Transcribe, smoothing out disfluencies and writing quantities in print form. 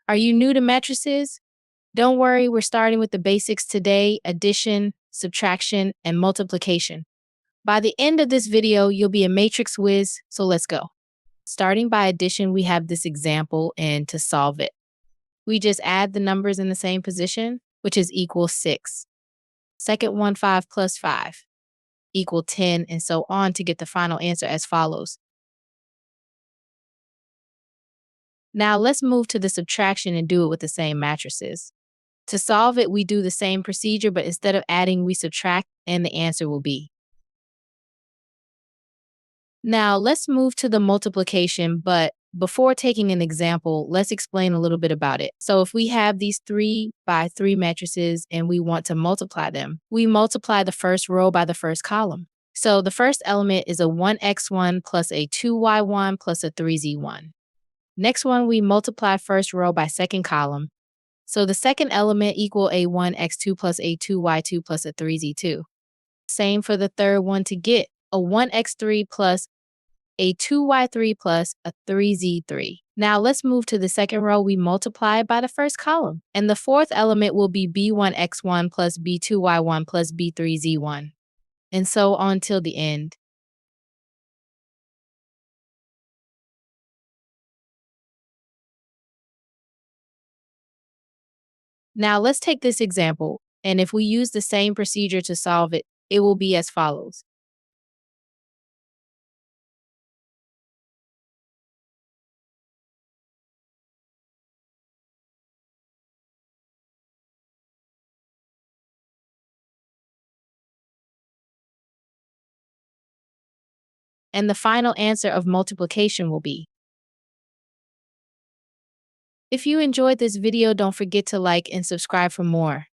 Are you new to matrices? Don't worry, we're starting with the basics today: addition, subtraction, and multiplication. By the end of this video, you'll be a matrix whiz, so let's go. Starting by addition, we have this example, and to solve it, we just add the numbers in the same position, which is equal 6. Second one, 5 plus 5, equal 10, and so on to get the final answer as follows. Now let's move to the subtraction and do it with the same matrices. To solve it, we do the same procedure, but instead of adding, we subtract, and the answer will be. Now let's move to the multiplication, but before taking an example, let's explain a little bit about it. So if we have these 3 by 3 matrices and we want to multiply them, we multiply the first row by the first column. So the first element is a 1x1 plus a 2y1 plus a 3z1. Next one, we multiply first row by second column. So the second element equal a 1x2 plus a 2y2 plus a 3z2. Same for the third one to get a 1x3 plus a 2y3 plus a 3z3. Now let's move to the second row. We multiply by the first column. And the fourth element will be b1x1 plus b2y1 plus b3z1. And so on till the end. Now let's take this example, and if we use the same procedure to solve it, it will be as follows. And the final answer of multiplication will be. If you enjoyed this video, don't forget to like and subscribe for more.